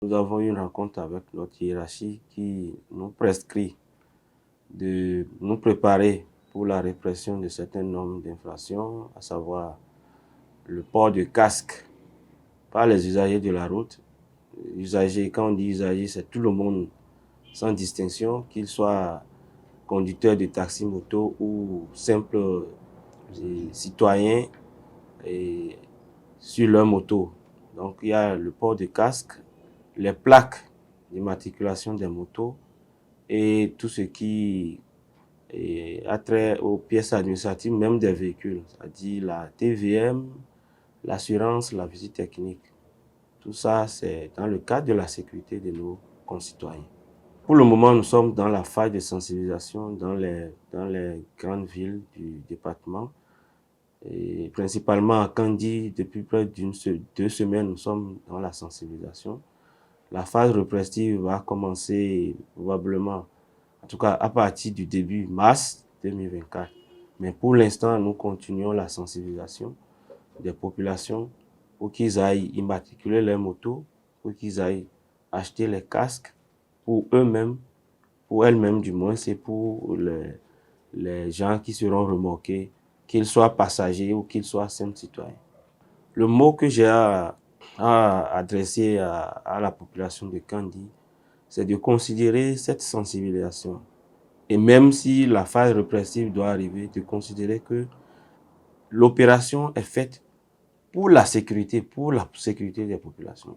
nous avons eu une rencontre avec notre hiérarchie qui nous prescrit de nous préparer pour la répression de certaines normes d'infraction, à savoir le port de casque par les usagers de la route. Usagers, quand on dit usager, c'est tout le monde sans distinction, qu'il soit conducteur de taxi-moto ou simple citoyen et sur leur moto. Donc il y a le port de casque, les plaques d'immatriculation des motos et tout ce qui a trait aux pièces administratives, même des véhicules, c'est-à-dire la TVM, l'assurance, la visite technique. Tout ça, c'est dans le cadre de la sécurité de nos concitoyens. Pour le moment, nous sommes dans la phase de sensibilisation dans les grandes villes du département. Et principalement à Kandi, depuis près deux semaines, nous sommes dans la sensibilisation. La phase répressive va commencer probablement, en tout cas à partir du début mars 2024. Mais pour l'instant, nous continuons la sensibilisation des populations pour qu'ils aillent immatriculer leurs motos, pour qu'ils aillent acheter les casques pour eux-mêmes, pour elles-mêmes du moins, c'est pour les gens qui seront remorqués, qu'ils soient passagers ou qu'ils soient simples citoyens. Le mot que j'ai à adresser à la population de Kandi, c'est de considérer cette sensibilisation. Et même si la phase répressive doit arriver, de considérer que l'opération est faite pour la sécurité des populations.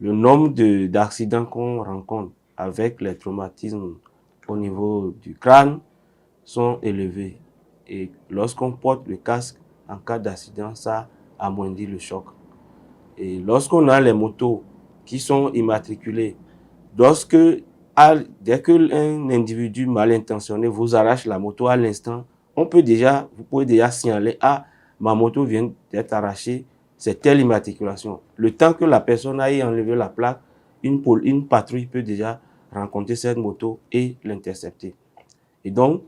Le nombre d'accidents qu'on rencontre avec les traumatismes au niveau du crâne sont élevés. Et lorsqu'on porte le casque en cas d'accident, ça amoindrit le choc. Et lorsqu'on a les motos qui sont immatriculées, dès qu'un individu mal intentionné vous arrache la moto à l'instant, vous pouvez déjà signaler, ah, ma moto vient d'être arrachée, c'est telle immatriculation. Le temps que la personne aille enlever la plaque, une patrouille peut déjà rencontrer cette moto et l'intercepter. Et donc,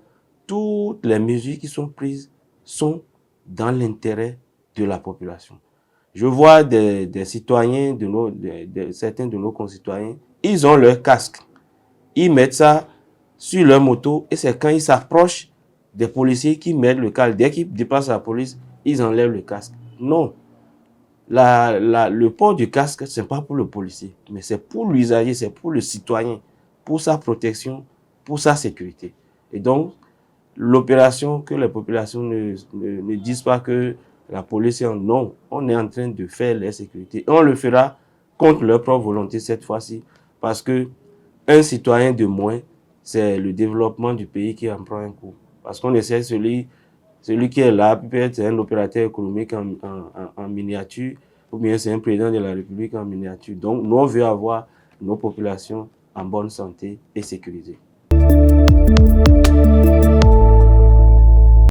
toutes les mesures qui sont prises sont dans l'intérêt de la population. Je vois des citoyens, certains de nos concitoyens, ils ont leur casque. Ils mettent ça sur leur moto et c'est quand ils s'approchent des policiers qui mettent le casque. Dès qu'ils dépassent la police, ils enlèvent le casque. Non. Le port du casque, ce n'est pas pour le policier, mais c'est pour l'usager, c'est pour le citoyen, pour sa protection, pour sa sécurité. Et donc, l'opération, que les populations ne disent pas que la police est en... Non, on est en train de faire la sécurité. Et on le fera contre leur propre volonté cette fois-ci, parce que un citoyen de moins, c'est le développement du pays qui en prend un coup. Parce qu'on essaie, celui qui est là, peut-être c'est un opérateur économique en miniature, ou bien c'est un président de la République en miniature. Donc, nous, on veut avoir nos populations en bonne santé et sécurisées.